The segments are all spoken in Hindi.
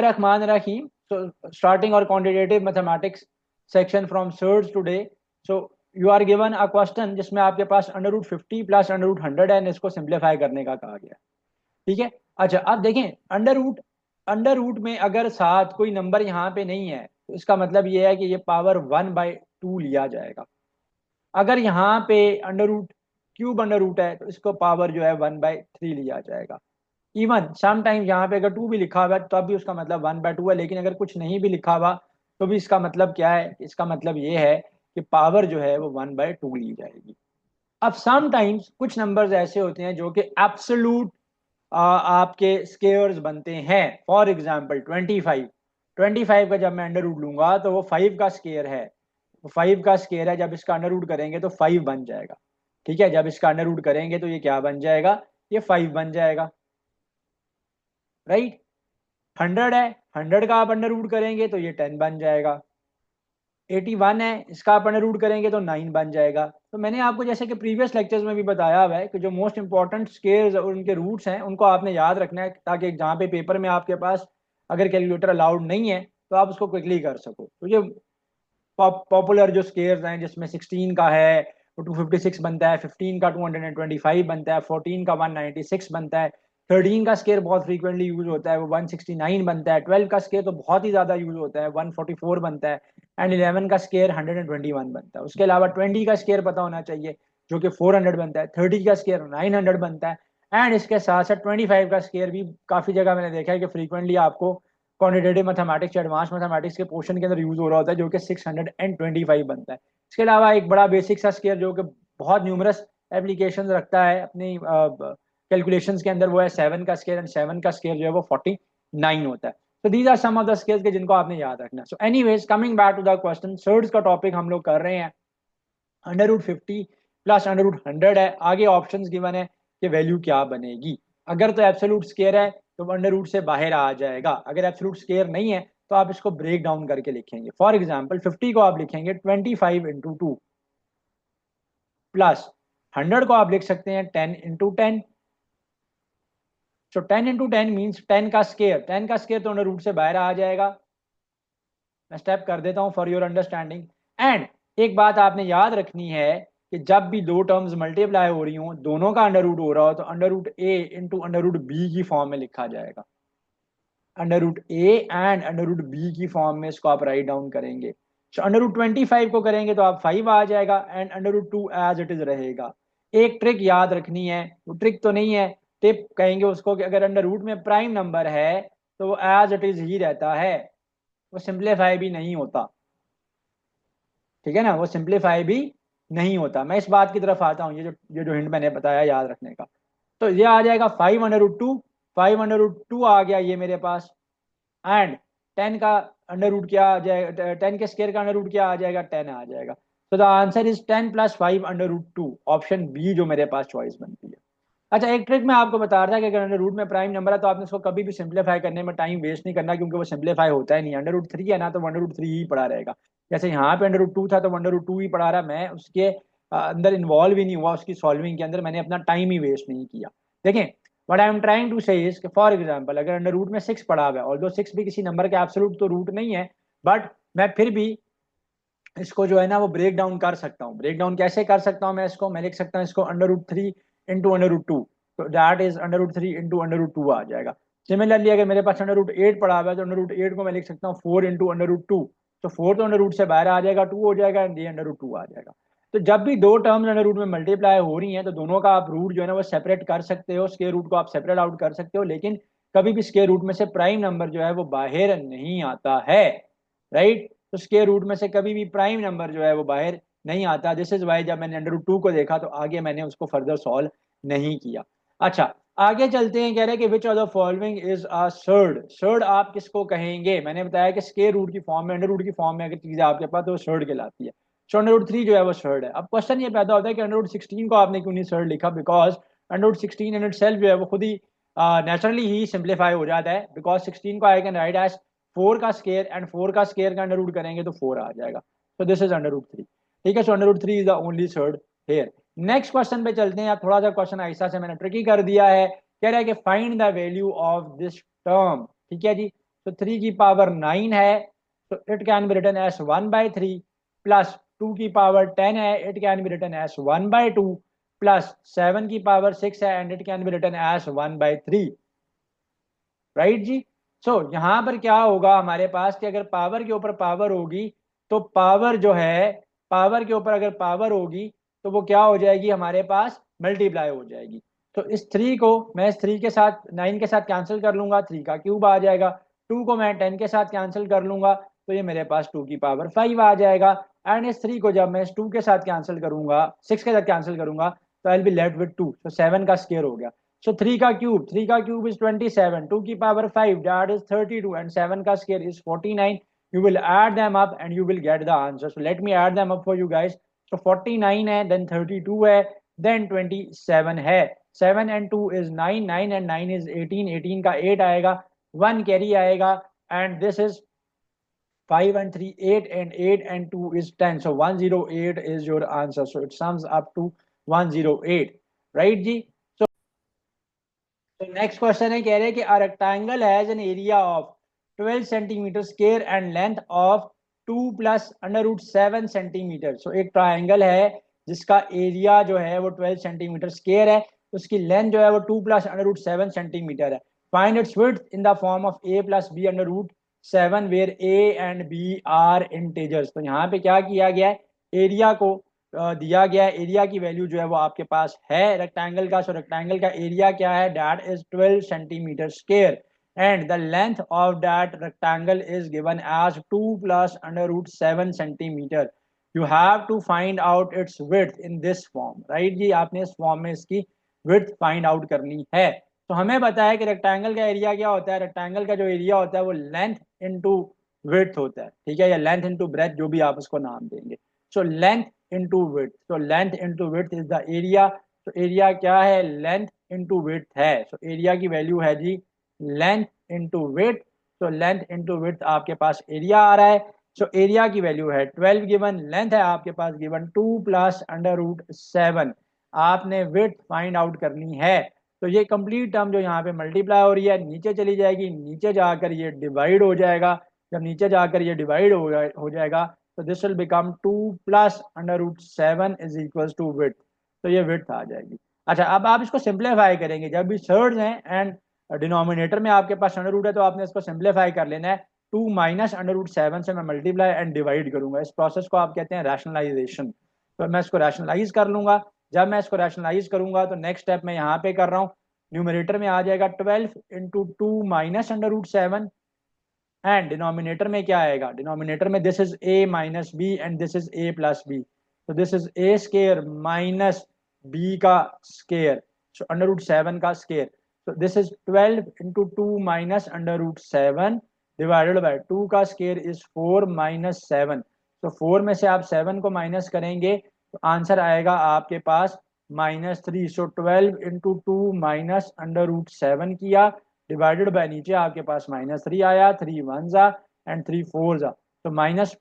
Rahman Rahim. So starting our quantitative mathematics section from surds today. So you are given a question जिसमें आपके पास √50 प्लस √100 है, इसको सिंप्लीफाई करने का कहा गया। ठीक है। अच्छा अब देखें, अंडर रूट में अगर साथ कोई नंबर यहाँ पे नहीं है तो इसका मतलब ये है कि ये पावर 1/2 लिया जाएगा। अगर यहाँ पे क्यूब अंडर रूट है तो इसको पावर जो है 1/3 लिया जाएगा। इवन समटाइम यहाँ पे अगर 2 भी लिखा हुआ है तब भी उसका मतलब 1/2 है, लेकिन अगर कुछ नहीं भी लिखा हुआ तो भी इसका मतलब क्या है, इसका मतलब ये है कि पावर जो है वो 1/2 ली जाएगी। अब समटाइम्स कुछ नंबर्स ऐसे होते हैं जो कि एब्सोल्यूट आपके स्केयर्स बनते हैं। फॉर एग्जाम्पल 25 का जब मैं अंडर रूट लूंगा तो वो 5 का स्केयर है, 5 का स्केयर है, जब इसका अंडर रूट करेंगे तो 5 बन जाएगा। ठीक है, जब इसका अंडर रूट करेंगे तो ये क्या बन जाएगा, ये 5 बन जाएगा। राइट। 100 है, 100 का आप अंडर रूट करेंगे तो ये 10 बन जाएगा। 81 है, इसका आप अंडर रूट करेंगे तो 9 बन जाएगा। तो मैंने आपको जैसे कि प्रीवियस लेक्चर्स में भी बताया हुआ है कि जो मोस्ट इंपॉर्टेंट स्केयर्स और उनके रूट्स हैं उनको आपने याद रखना है, ताकि जहाँ पे पेपर में आपके पास अगर कैलकुलेटर अलाउड नहीं है तो आप उसको क्विकली कर सको। तो ये पॉपुलर जो स्केयर्स हैं जिसमें 16 का है वो 256 बनता है, 15 का 225 बनता है, 14 का 196 बनता है, 13 का स्केयर बहुत फ्रीक्वेंटली यूज होता है वो 169 बनता है, 12 का स्केयर तो बहुत ही ज्यादा यूज होता है 144 बनता है, एंड 11 का स्केयर 121 बनता है। उसके अलावा 20 का स्केयर पता होना चाहिए जो कि 400 बनता है, 30 का स्केयर 900 बनता है, एंड इसके साथ साथ 25 का स्केयर भी काफी जगह मैंने देखा है कि फ्रीक्वेंटली आपको क्वांटिटेटिव मैथमेटिक्स या एडवांस मैथमेटिक्स के पोर्शन के अंदर यूज हो रहा होता है जो कि 625 बनता है। इसके अलावा एक बड़ा बेसिक सा स्केयर जो कि बहुत न्यूमरस एप्लीकेशन रखता है अपनी कैलकुलेशंस के अंदर, वो है 7 का स्केयर, एंड 7 का स्केयर जो है वो 49 होता है। तो these are some of the squares के जिनको आपने याद रखना। So anyways coming back to the question, surds का टॉपिक हम लोग कर रहे हैं। √50 प्लस √100 है, आगे ऑप्शंस गिवन है कि वैल्यू क्या बनेगी। अगर तो एब्सोल्यूट स्केयर है तो अंडर रूट से बाहर आ जाएगा, अगर एब्सोल्यूट स्केयर नहीं है तो आप इसको ब्रेक डाउन करके लिखेंगे। फॉर एग्जाम्पल 50 को आप लिखेंगे 25 × 2 प्लस 100 को आप लिख सकते हैं 10 × 10। सो 10 × 10 मीन्स 10 का स्केयर, 10 का स्केयर तो अंडर रूट से बाहर आ जाएगा। मैं स्टेप कर देता हूं फॉर योर अंडरस्टैंडिंग। एंड एक बात आपने याद रखनी है कि जब भी दो टर्म्स मल्टीप्लाई हो रही हो, दोनों का अंडर रूट हो रहा हो, तो √a × √b की फॉर्म में लिखा जाएगा। √a एंड √b की फॉर्म में इसको आप राइट डाउन करेंगे। तो √25 को करेंगे तो आप 5 आ जाएगा, एंड √2 एज इट इज रहेगा। एक ट्रिक याद रखनी है, वो ट्रिक तो नहीं है, टिप कहेंगे उसको, कि अगर अंडर रूट में प्राइम नंबर है तो वो एज इट इज ही रहता है, वो सिंप्लीफाई भी नहीं होता। ठीक है ना, वो सिंप्लीफाई भी नहीं होता। मैं इस बात की तरफ आता हूँ, ये जो हिंट मैंने बताया याद रखने का। तो ये आ जाएगा 5 √2, 5 √2 आ गया ये मेरे पास, एंड 10 का अंडर रूट क्या आ जाएगा, 10 के स्केयर का अंडर रूट क्या आ जाएगा, 10 आ जाएगा। तो the answer is 10 + 5 √2, option b जो मेरे पास चॉइस बनती है। अच्छा एक ट्रिक मैं आपको बता रहा था कि अगर अंडर रूट में प्राइम नंबर है तो आपने इसको कभी भी सिंप्लीफाई करने में टाइम वेस्ट नहीं करना, क्योंकि वो सिंप्लीफाई होता है नहीं। √3 है ना तो √3 ही पड़ा रहेगा। जैसे यहाँ पे √2 था तो √2 ही पड़ा रहा, मैं उसके अंदर इन्वॉल्व ही नहीं हुआ, उसकी सॉल्विंग के अंदर मैंने अपना टाइम ही वेस्ट नहीं किया। देखें what I am trying to say is, for example अगर अंडर रूट में 6 पड़ा हुआ है, और 6 भी किसी नंबर का एब्सोल्यूट तो रूट नहीं है, बट मैं फिर भी इसको जो है ना वो ब्रेक डाउन कर सकता हूँ। ब्रेक डाउन कैसे कर सकता हूँ, मैं लिख सकता हूँ इसको √3 × √2, तो दैट इज √3 × √2 आ जाएगा। सिमिलरली अगर मेरे पास √8 पड़ा हुआ है तो √8 को मैं लिख सकता हूँ 4 × √2, तो 4 तो अंडर रूट से बाहर आ जाएगा, 2 हो जाएगा, एंड ये √2 आ जाएगा। तो जब भी दो टर्म्स अंडर रूट में मल्टीप्लाई हो रही हैं तो दोनों का आप रूट जो है ना वो सेपरेट कर सकते हो, स्क्वायर रूट को आप सेपरेट आउट कर सकते हो, लेकिन कभी भी स्क्वायर रूट में से प्राइम नंबर जो है वो बाहर नहीं आता है। राइट। तो स्क्वायर रूट में से कभी भी प्राइम नंबर जो है वो बाहर नहीं आता। दिस इज वाई जब मैंने √2 को देखा तो आगे मैंने उसको फर्दर सॉल्व नहीं किया। अच्छा आगे चलते हैं, कह रहे हैं कि which of the following is a surd. Surd आप किसको कहेंगे, मैंने बताया कि स्क्वायर रूट की फॉर्म में, अंडर रूट की फॉर्म में अगर चीजें आपके पास तो वो सर्ड कहलाती है। सो √3 जो है वो सर्ड है। अब क्वेश्चन ये पैदा होता है कि √16 को आपने क्यों नहीं सर्ड लिखा, बिकॉज √16 इन इटसेल्फ जो है वो खुद ही नेचुरली ही सिंप्लीफाई हो जाता है, बिकॉज 16 को आई कैन राइट एज 4 का स्केयर, एंड 4 का स्केयर का अंडर रूट करेंगे तो 4 आ जाएगा। तो दिस इज √3। ठीक है, so √3 is the only surd here. Next question पे चलते हैं। अब थोड़ा सा क्वेश्चन ऐसा से मैंने ट्रिकी कर दिया है, कह रहा है कि find the value of this term. ठीक है जी, तो 3 की पावर 9 है, तो it can be written as 1/3, plus 2 की पावर 10 है, it can be written as 1/2, plus 7 की पावर 6 है and it can be written as 1/3, right जी। सो यहाँ पर क्या होगा हमारे पास कि अगर पावर के ऊपर पावर होगी तो पावर जो है, पावर के ऊपर अगर पावर होगी तो वो क्या हो जाएगी हमारे पास, मल्टीप्लाई हो जाएगी। तो इस 3 को मैं इस 3 के साथ 9 के साथ कैंसिल कर लूंगा, 3 का क्यूब आ जाएगा। 2 को मैं 10 के साथ कैंसिल कर लूंगा तो ये मेरे पास 2 की पावर 5 आ जाएगा। एंड इस 3 को जब मैं इस 2 के साथ कैंसिल करूंगा, 6 के साथ कैंसिल करूंगा, तो I will be left with 2, तो 7 का स्क्वायर हो गया। So 3 का cube is 27, 2 की power 5 that is 32 and 7 का square is 49. You will add them up and you will get the answer. So let me add them up for you guys. So 49 है, then 32 है, then 27 है, 7 and 2 is 9, 9 and 9 is 18, 18 का 8 आएगा, 1 carry आएगा, and this is 5 and 3 8 and 8 and 2 is 10. So 108 is your answer. So it sums up to 108, right जी। तो नेक्स्ट क्वेश्चन है, कह रहे हैं कि a rectangle has an area of 12 centimetre square and length of 2 plus under root 7 centimetre. So एक ट्राइंगल है जिसका एरिया जो है वो 12 सेंटीमीटर स्क्वायर है, उसकी लेंथ जो है वो 2 प्लस अंडर रूट 7 सेंटीमीटर है। Find its width in the form of a plus b under root 7 where a and b are integers. तो यहाँ पे क्या किया गया है, एरिया को दिया गया है, एरिया की वैल्यू जो है वो आपके पास है रेक्टेंगल का। सो रेक्टेंगल का एरिया क्या है, that is 12 centimetre square and the length of that rectangle is given as 2 plus under root 7 centimetre. You have to find out its width in this form, right जी। आपने इस फॉर्म में इसकी विड्थ फाइंड आउट करनी है। तो हमें पता है कि रेक्टेंगल का एरिया क्या होता है, रेक्टेंगल का जो एरिया होता है वो लेंथ इनटू विड्थ होता है, ठीक है, या लेंथ इनटू ब्रेथ, जो भी आप उसको नाम देंगे। So length into width, so length into width is the area। तो एरिया क्या है, लेंथ into width है। so एरिया की वैल्यू है जी लेंथ into width। तो लेंथ into width आपके पास एरिया आ रहा है। सो एरिया की वैल्यू है 12 गिवन, लेंथ है आपके पास गिवन 2 प्लस अंडर रूट 7। आपने विड्थ फाइंड आउट करनी है। तो ये कंप्लीट टर्म जो यहाँ पे मल्टीप्लाई हो रही है नीचे चली जाएगी, नीचे जाकर ये डिवाइड हो जाएगा। जब नीचे जाकर ये डिवाइड हो जाएगा तो this will become 2 plus under root 7 is equal to width. तो ये विड्थ आ जाएगी। अच्छा, अब आप इसको सिंप्लीफाई करेंगे, जब भी थर्ड्स हैं एंड डिनोमिनेटर में आपके पास अंडर रूट है तो आपने इसको सिंप्लीफाई कर लेना है। 2 माइनस अंडर रूट 7 से मैं मल्टीप्लाई एंड डिवाइड करूंगा। इस प्रोसेस को आप कहते हैं रैशनलाइजेशन। तो मैं इसको रैशनलाइज कर लूंगा। जब मैं इसको रैशनलाइज करूंगा तो नेक्स्ट स्टेप मैं यहाँ पे कर रहा हूँ, न्यूमरेटर में आ जाएगा 12 into 2 minus under root 7 and denominator में क्या आएगा, डिनोमिनेटर में this is a minus b and this is a plus b. तो this is a square minus b का स्केयर, सो अंडर रूट 7 का square. so this is 12 into 2 minus under root 7 divided by 2 का स्केयर is 4 minus 7। तो 4 में से आप 7 को माइनस करेंगे तो आंसर आएगा आपके पास -3। सो 12 into 2 माइनस अंडर रूट 7 किया डिवाइडेड बाय नीचे आपके पास -3 आया, 3 1 जा एंड 3 4 जा। तो माइनस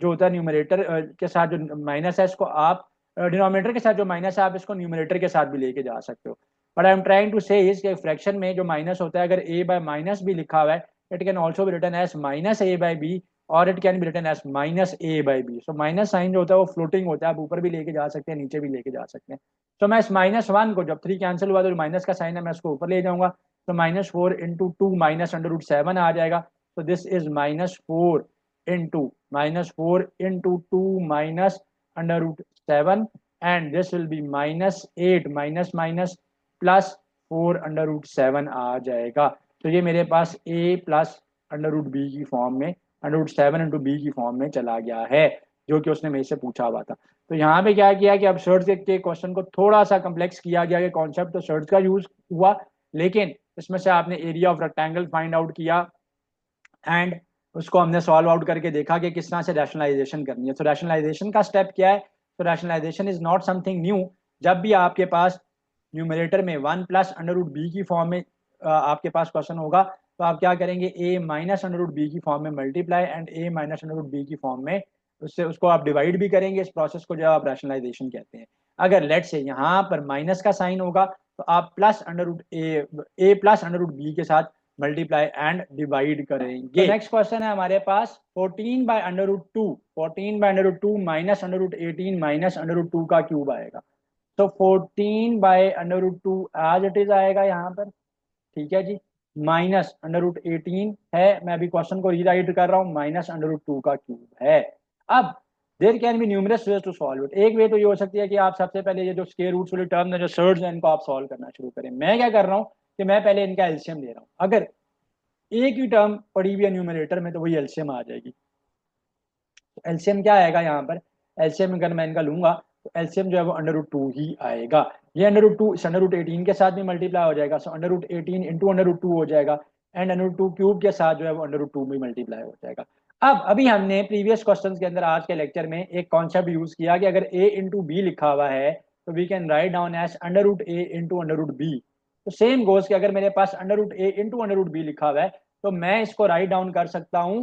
जो होता है न्यूमरेटर के साथ जो माइनस है इसको आप डिनोमिनेटर के साथ जो माइनस है आप इसको न्यूमरेटर के साथ भी लेके जा सकते हो। But I am trying to say इस फ्रैक्शन में जो माइनस होता है अगर a बाय माइनस बी लिखा हुआ है it can also be written as minus a by b और it can be written as minus a by b. So minus sign जो होता है वो फ्लोटिंग होता है, आप ऊपर भी लेके जा सकते हैं नीचे भी लेके जा सकते हैं। तो मैं इस -1 को जब 3 कैंसिल हुआ तो माइनस का साइन है मैं उसको ऊपर ले जाऊंगा। तो -4 इंटू 2 माइनस अंडर रूट 7 आ जाएगा। तो this is -4 into 2 minus under root 7 and this will be -8 minus minus plus 4 under root 7 आ जाएगा। तो ये मेरे पास a plus under root b की फॉर्म में अंडर रूट 7 इंटू बी की फॉर्म में चला गया है जो कि उसने मेरे से पूछा हुआ था। तो यहाँ पे क्या किया कि अब शर्ट्स के क्वेश्चन को थोड़ा सा कम्प्लेक्स किया गया कि कॉन्सेप्ट तो शर्ट्स का यूज हुआ लेकिन इसमें से आपने area of rectangle find out किया एंड उसको हमने सॉल्व आउट करके देखा कि किस तरह से रैशनलाइजेशन करनी है। तो रैशनलाइजेशन का स्टेप क्या है, तो rationalization is not something new. जब भी आपके पास न्यूमरेटर में 1 प्लस अंडर रूट बी की फॉर्म में आपके पास क्वेश्चन होगा तो आप क्या करेंगे, a minus under root b की फॉर्म में multiply and a minus under root b की फॉर्म में उससे उसको आप डिवाइड भी करेंगे। इस प्रोसेस को जब आप रैशनलाइजेशन कहते हैं। अगर लेट से यहाँ पर माइनस का साइन होगा तो आप plus under root a plus under root b के साथ मल्टीप्लाई एंड डिवाइड करेंगे। नेक्स्ट क्वेश्चन है हमारे पास 14 by under root two, 14 by under root two minus under root 18 minus under root two का क्यूब आएगा। तो 14 by under root two as it is आएगा यहाँ पर, ठीक है जी, माइनस अंडर रूट 18 है, मैं अभी क्वेश्चन को रीराइट कर रहा हूँ, माइनस अंडर रूट टू का क्यूब है। अब there can be numerous ways to solve it. एक वे तो ये हो सकती है कि आप सबसे पहले ये जो स्क्वायर रूट्स वाली टर्म है, जो सर्ड्स हैं, इनको आप सॉल्व करना शुरू करें। मैं क्या कर रहा हूँ कि मैं पहले इनका एलसीएम ले रहा हूँ। अगर एक ही टर्म पड़ी हुई है न्यूमरेटर में तो वही एलसीएम आ जाएगी। तो एलसीएम क्या आएगा यहाँ पर, एलसीएम अगर मैं इनका लूंगा तो एलसीएम जो है वो अंडर रूट टू ही आएगा। ये अंडर रूट टू इस अंडर रूट 18 के साथ भी मल्टीप्लाई हो जाएगा, so under root 18 into under root two हो जाएगा, and under root two cube के साथ जो है वो अंडर रूट टू भी मल्टीप्लाई हो जाएगा। अब अभी हमने प्रीवियस क्वेश्चन के अंदर आज के लेक्चर में एक कॉन्सेप्ट यूज किया कि अगर ए इंटू बी लिखा हुआ है तो we can write down as under root A into under root B. तो सेम गोज कि अगर मेरे पास अंडर रूट ए इंटू अंडर रूट बी लिखा हुआ है तो मैं इसको राइट डाउन कर सकता हूँ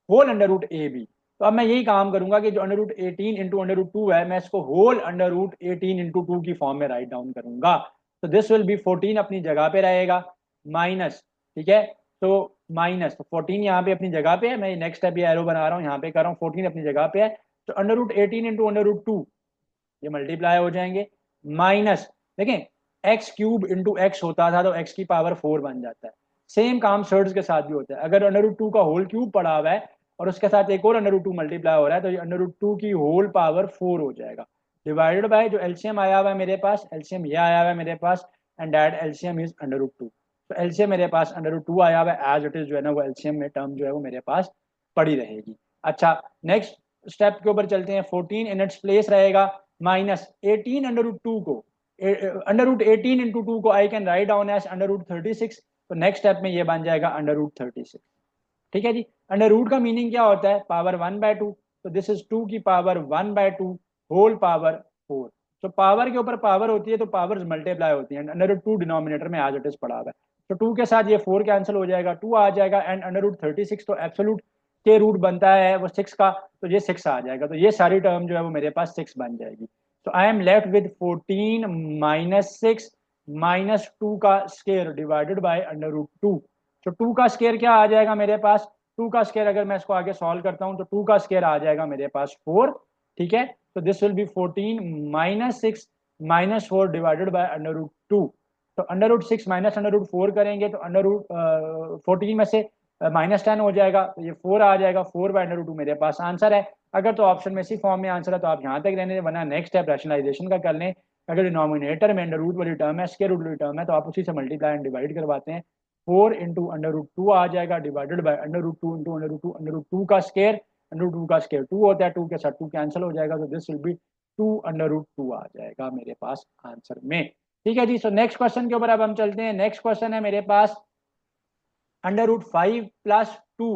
whole under root A B. तो अब मैं यही काम करूंगा कि जो under root 18 into under root two है मैं इसको whole under root 18 into two की फॉर्म में राइट डाउन करूंगा। तो दिस विल बी 14 अपनी जगह पे रहेगा, माइनस, ठीक है, तो माइनस, तो 14 यहाँ पे अपनी जगह पे है, मैं नेक्स्ट स्टेप ये एरो बना रहा हूँ यहाँ पे कर रहा हूँ, 14 अपनी जगह पे है, तो under root 18 into under root two ये मल्टीप्लाई हो जाएंगे, माइनस देखें एक्स क्यूब इंटू एक्स होता था तो एक्स की पावर 4 बन जाता है। सेम काम सर्ड्स के साथ भी होता है, अगर अंडर रूट टू का होल क्यूब पड़ा हुआ है और उसके साथ एक और अंडर रूट टू मल्टीप्लाई हो रहा है तो ये अंडर रूट टू की होल पावर 4 हो जाएगा, डिवाइडेड बाय जो एलसीएम आया हुआ है मेरे पास, एलसीएम ये आया हुआ है मेरे पास, and that LCM is under root two. तो एलसीएम मेरे पास अंडर रूट टू आया हुआ है एज इट इज, जो है ना वो एलसीएम में टर्म जो है वो मेरे पास पड़ी रहेगी। अच्छा, नेक्स्ट स्टेप के ऊपर चलते हैं, 14 इन इट्स प्लेस रहेगा, माइनस 18 अंडर रूट टू को, अंडर रूट 18 इंटू टू को I can write down as under root 36। तो नेक्स्ट स्टेप में ये बन जाएगा अंडर रूट 36, ठीक है जी। अंडर रूट का मीनिंग क्या होता है, पावर 1/2, तो दिस इज 2 की पावर 1/2 होल पावर 4। तो पावर के ऊपर पावर होती है तो पावर्स मल्टीप्लाई होती हैं, अंडर रूट टू डिनोमिनेटर में आज इट इज पड़ा हुआ है, तो 2 के साथ ये 4 कैंसिल हो जाएगा, 2 आ जाएगा, एंड अंडर रूट 36 तो एब्सोल्यूट के रूट बनता है वो 6 का, तो ये 6 आ जाएगा, तो ये सारी टर्म जो है वो मेरे पास 6 बन जाएगी। तो I am left with 14 minus 6 minus 2 का square divided by under root two. तो 2 का स्केयर क्या आ जाएगा मेरे पास, 2 का स्केयर अगर मैं इसको आगे सॉल्व करता हूं तो 2 का स्केयर आ जाएगा मेरे पास 4, ठीक है, तो this will be 14 minus 6 minus 4 divided by under root two. तो under root 6 minus under root 4 करेंगे तो अंडर रूट 14 में से माइनस 10 हो जाएगा, तो ये 4 आ जाएगा, 4 बाय अंडर रूट टू मेरे पास आंसर है। अगर तो ऑप्शन में इसी फॉर्म में आंसर है तो आप यहाँ तक रहने दें, वरना नेक्स्ट स्टेप रैशनलाइजेशन का कर लें। अगर डिनोमिनेटर में अंडर रूट वाली टर्म है, स्क्वायर रूट वाली टर्म है, तो आप उसी से मल्टीप्लाई एंड डिवाइड करवाते हैं, 4 इंटू अंडर रूट टू आ जाएगा divided by under root two into under root two, under root two का स्केयर, अंडर रूट टू का स्केयर 2 होता है, 2 के साथ 2 कैंसिल हो जाएगा, तो this will be 2 under root 2 आ जाएगा मेरे पास आंसर में, ठीक है जी। सो नेक्स्ट क्वेश्चन के ऊपर अब हम चलते हैं। नेक्स्ट क्वेश्चन है मेरे पास under root 5 plus 2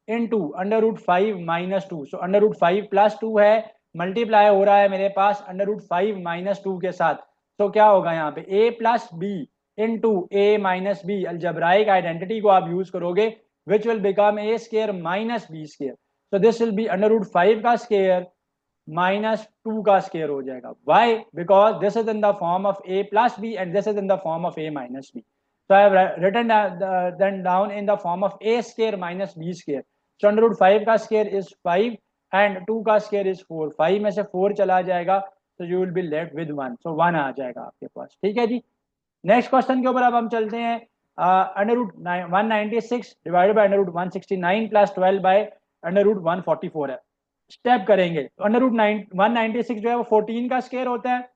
into under root 5 minus 2। So under root 5 plus 2 है, मल्टीप्लाई हो रहा है मेरे पास अंडर रूट 5 माइनस 2 के साथ, तो क्या होगा यहाँ पे a plus b into a minus b, algebraic identity को आप यूज करोगे, which will become a square minus b square. So this will be under root 5 का स्केयर माइनस 2 का स्केयर हो जाएगा, why, because this is in the form of a plus b and this is in the form of a minus b. So I have written then down in the form of a square minus b square. So under root 5 का square is 5 and 2 का square is 4. 5 में से 4 चला जाएगा तो you will be left with 1. So 1 आ जाएगा आपके पास, ठीक है जी। नेक्स्ट क्वेश्चन के ऊपर अब हम चलते हैं। Under root 196 divided by under root 169 plus 12 by under root 144 है। स्टेप करेंगे तो अंडर रूट 196 जो है वो 14 का स्केयर होता है,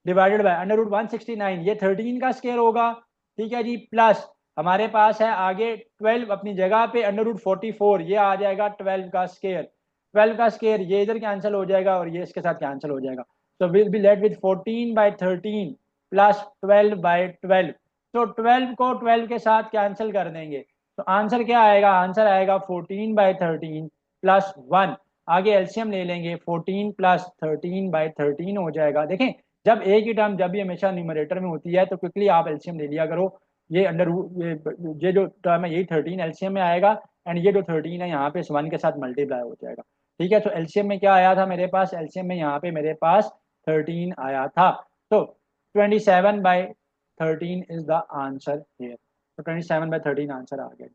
डिवाइडेड बाय अंडर रूट 169 ये 13 का स्केयर होगा, ठीक है जी, प्लस हमारे पास है आगे 12 अपनी जगह पे, अंडर रूट 44 ये आ जाएगा 12 का स्केयर, 12 का स्केयर ये इधर कैंसिल हो जाएगा और ये इसके साथ कैंसिल हो जाएगा, तो will be left with 14 by 13 plus 12 by 12। तो 12 को 12 के साथ कैंसिल कर देंगे तो आंसर क्या आएगा, आंसर आएगा 14 बाय 13 प्लस 1। आगे एलसीएम ले लेंगे, 14 प्लस 13 बाय 13 हो जाएगा। देखें जब एक ही टर्म जब भी हमेशा न्यूमरेटर में होती है तो क्विकली आप एलसीएम ले लिया करो, ये अंडर ये जो टर्म है यही 13 एलसीएम में आएगा एंड ये जो 13 है यहाँ पे इस 1 के साथ मल्टीप्लाई हो जाएगा, ठीक है। तो एलसीएम में क्या आया था मेरे पास, एलसीएम में यहाँ पे मेरे पास 13 आया था, तो 27 by 13 is the answer here. तो 27/13 आंसर आ गया।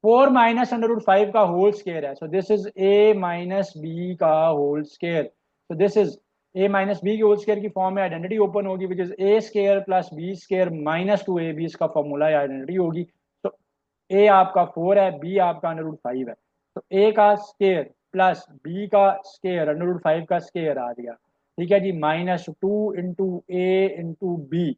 4 माइनस अंडर रूट 5 का होल स्केयर है, so this is a minus b का whole square. So this is a minus b के होल स्केयर की फॉर्म में आइडेंटिटी ओपन होगी, which is a square plus b square minus 2ab, इसका फॉर्मूला या आइडेंटिटी होगी। तो ए आपका 4 है, बी आपका अंडर रूट 5 है, तो ए का स्केयर प्लस बी का स्केयर अंडर रूट 5 का स्केयर आ गया, ठीक है जी, माइनस 2 इंटू ए इंटू बी।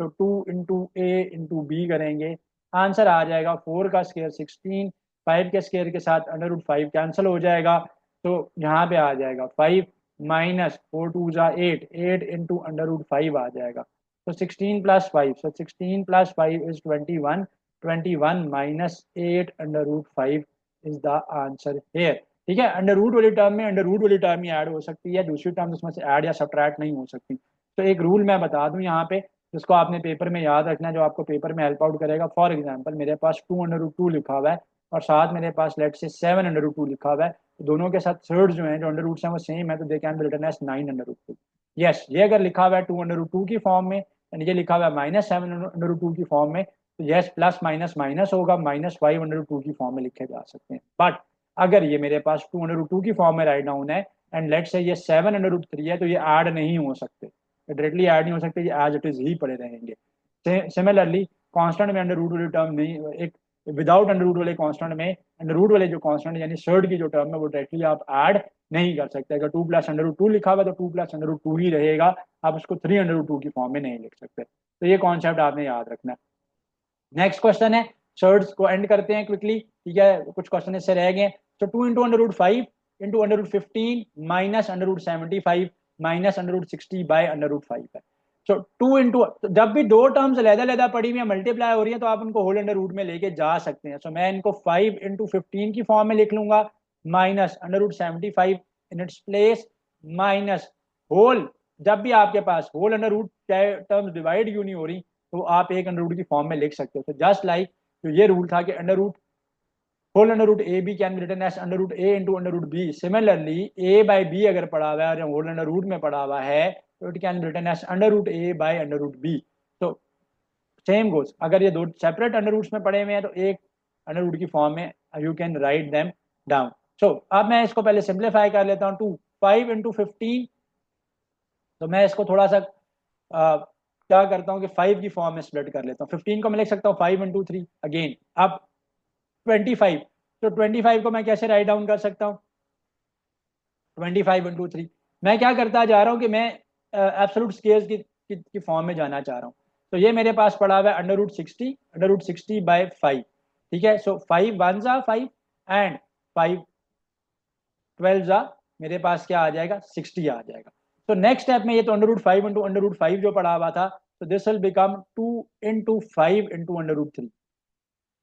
तो 2 इंटू ए इंटू बी करेंगे, आंसर आ जाएगा 4 का स्केयर 16, 5 के स्केयर के साथ अंडर रूट 5 कैंसिल हो जाएगा, तो यहाँ पे आ जाएगा 5 माइनस 4 टू जा 8, 8 इंटू अंडर रूट 5 आ जाएगा। तो 16 plus 5, so 16 plus 5 is 21, 21 minus 8 under root 5 is the answer here. ठीक है, अंडर रूट वाली टर्म में अंडर रूट वाली टर्म ही ऐड हो सकती है, दूसरी टर्म उसमें से ऐड या सब्ट्रैक्ट नहीं हो सकती। तो एक रूल मैं बता दूं यहाँ पे, जिसको आपने पेपर में याद रखना है, जो आपको पेपर में हेल्प आउट करेगा। फॉर एग्जांपल मेरे पास 2 अंडर रूट 2 लिखा हुआ है और साथ मेरे पास लेट से 7 अंडर रूट 2 लिखा हुआ है, तो दोनों के साथ थर्ड जो है, जो अंडर रूट्स हैं वो सेम है, तो they can be written as 9 under root 2। Yes, ये अगर लिखा हुआ है 2 अंडर रूट 2 की फॉर्म में एंड ये लिखा हुआ है माइनस 7 अंडर रूट 2 की फॉर्म में, तो यस प्लस माइनस माइनस होगा, माइनस 5 अंडर रूट 2 की फॉर्म में लिखे जा सकते हैं। बट अगर ये मेरे पास 2 अंडर रूट 2 की फॉर्म में राइट डाउन है एंड लेट से ये 7 अंडर रूट 3 है, तो ये ऐड नहीं हो सकते, डायरेक्टली ऐड नहीं हो सकते, ये एज इट इज ही पड़े रहेंगे। सिमिलरली कांस्टेंट में अंडर रूट वाली टर्म नहीं, एक विदाउट अंडर रूट वाले कांस्टेंट में अंडर रूट वाले जो कांस्टेंट यानी सर्ड की जो टर्म है वो डायरेक्टली आप ऐड नहीं कर सकते। अगर 2 प्लस अंडर रूट 2 लिखा हुआ है तो 2 प्लस अंडर रूट 2 ही रहेगा, आप उसको 3 अंडर रूट 2 की फॉर्म में नहीं लिख सकते। तो ये कॉन्सेप्ट आपने याद रखना है। नेक्स्ट क्वेश्चन है, सर्ड्स को एंड करते हैं क्विकली, ठीक है, कुछ क्वेश्चन इससे रह गए। तो 2 into under root 5 into under root 15 minus under root 75 minus under root 60 by under root 5 है। सो 2 इंटू, जब भी दो टर्म्स अलग-अलग पड़ी हुई है, मल्टीप्लाई हो रही है, तो आप उनको होल अंडर रूट में लेके जा सकते हैं। सो मैं इनको 5 इंटू 15 की फॉर्म में लिख लूंगा, minus under root 75 in its place, minus whole, जब भी आपके पास whole under root terms divide क्यों नहीं हो रही, तो आप एक अंडर रूट की फॉर्म में लिख सकते हो। तो जस्ट लाइक जो ये रूल था कि under root whole under root A B can be written as under root A into under root B, similarly A by B अगर पढ़ा हुआ है और होल अंडर रूट में पढ़ा हुआ है, तो it can be written as under root A by under root B. तो सेम गोज, अगर ये दो सेपरेट अंडर रूट्स में पड़े हुए हैं तो एक अंडर रूट की फॉर्म में you can write them down. So अब मैं इसको पहले सिंप्लीफाई कर लेता हूँ। 5 इंटू 15, तो मैं इसको थोड़ा सा क्या करता हूँ कि 5 की फॉर्म में स्प्लिट कर लेता हूँ। 15 को मैं लिख सकता हूँ 5 इंटू 3 अगेन। अब 25, तो 25 को मैं कैसे राइट डाउन कर सकता हूँ, 25 इंटू 3। मैं क्या करता जा रहा हूँ कि मैं एब्सोल्यूट स्केयर्स की फॉर्म में जाना चाह रहा हूँ। तो ये मेरे पास पड़ा हुआ है अंडर रूट 60 बाय 5, ठीक है। सो 5 वन जा 5 एंड 5 12 जा मेरे पास क्या आ जाएगा, 60 आ जाएगा। तो नेक्स्ट स्टेप में ये तो under root 5 into under root 5 जो पड़ा हुआ था, तो this will become 2 into 5 into under root 3।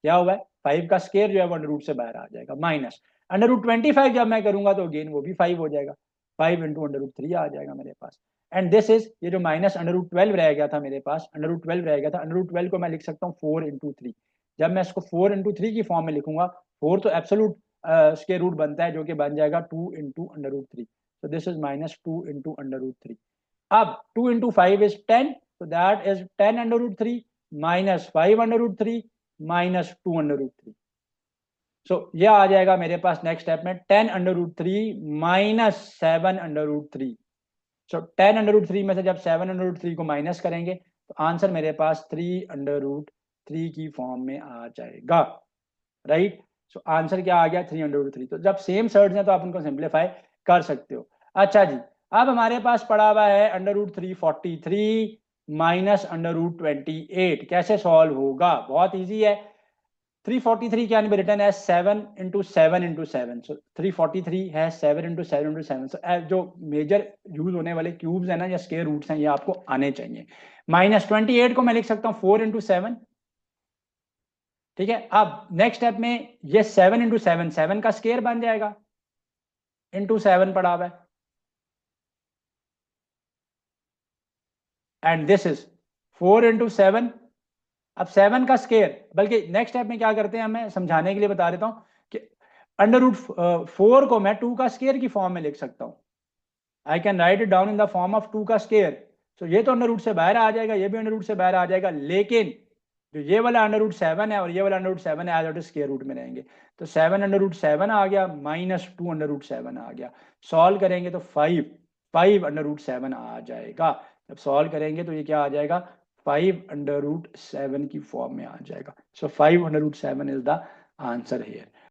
क्या हुआ है, 5 का स्केयर जो है वो अंडर रूट से बाहर आ जाएगा, माइनस अंडर रूट 25 जब मैं करूंगा तो अगेन वो भी 5 हो जाएगा, 5 इंटू अंडर रूट 3 आ जाएगा मेरे पास। एंड दिस इज, ये जो माइनस अंडर रूट 12 रह गया था मेरे पास, अंडर रूट 12 रह गया था, अंडर रूट 12 को मैं लिख सकता हूँ 4 इंटू 3। जब मैं इसको 4 इंटू 3 की फॉर्म में लिखूंगा, 4 तो एब्सोल्यूट स्केयर रूट बनता है, जो कि बन जाएगा 2 into under root 3। so this is minus 2 into under root 3. अब 2 into 5 is 10, so that is 10 under root 3 minus 5 under root 3 minus 2 under root 3. so ये आ जाएगा मेरे पास नेक्स्ट स्टेप में 10 under root 3 minus 7 under root 3. so 10 under root 3 में से जब 7 under root 3 को माइनस करेंगे तो आंसर मेरे पास 3 under root 3 की फॉर्म में आ जाएगा, राइट। सो आंसर क्या आ गया, 3 अंडर रूट 3। तो जब सेम सर्ड्स हैं तो आप उनको सिंप्लीफाई कर सकते हो। अच्छा जी, अब हमारे पास पड़ा हुआ है under root 343 minus under root 28। कैसे सॉल्व होगा, बहुत इजी है। 343 can be written as 7 into 7 into 7। So 343 है 7 इंटू 7 इंटू 7। सो जो मेजर यूज होने वाले क्यूब्स है ना या स्क्वायर रूट्स हैं, ये आपको आने चाहिए। माइनस 28 को मैं लिख सकता हूँ 4 इंटू 7, ठीक है। अब नेक्स्ट स्टेप में ये 7 इंटू 7 7 का स्केयर बन जाएगा, इंटू 7 पड़ा हुआ है, एंड दिस इज 4 इंटू 7। अब 7 का स्केयर, बल्कि नेक्स्ट स्टेप में क्या करते हैं, मैं समझाने के लिए बता देता हूं कि अंडर रूट 4 को मैं 2 का स्केयर की फॉर्म में लिख सकता हूं। आई can right it down in the form of 2 का स्केयर। तो ये तो अंडर रूट से बाहर आ जाएगा, ये भी अंडर रूट से बाहर आ जाएगा, लेकिन जो ये वाला अंडर रूट 7 है और ये वाला अंडर रूट 7 है, as it is square root में रहेंगे। तो 7 अंडर रूट 7 आ गया माइनस 2 अंडर रूट 7 आ गया। सॉल्व करेंगे तो 5 अंडर रूट 7 आ जाएगा। जब सॉल्व करेंगे तो ये क्या आ जाएगा, 5 अंडर रूट 7 की फॉर्म में आ जाएगा। So 5 under root 7 is the answer here.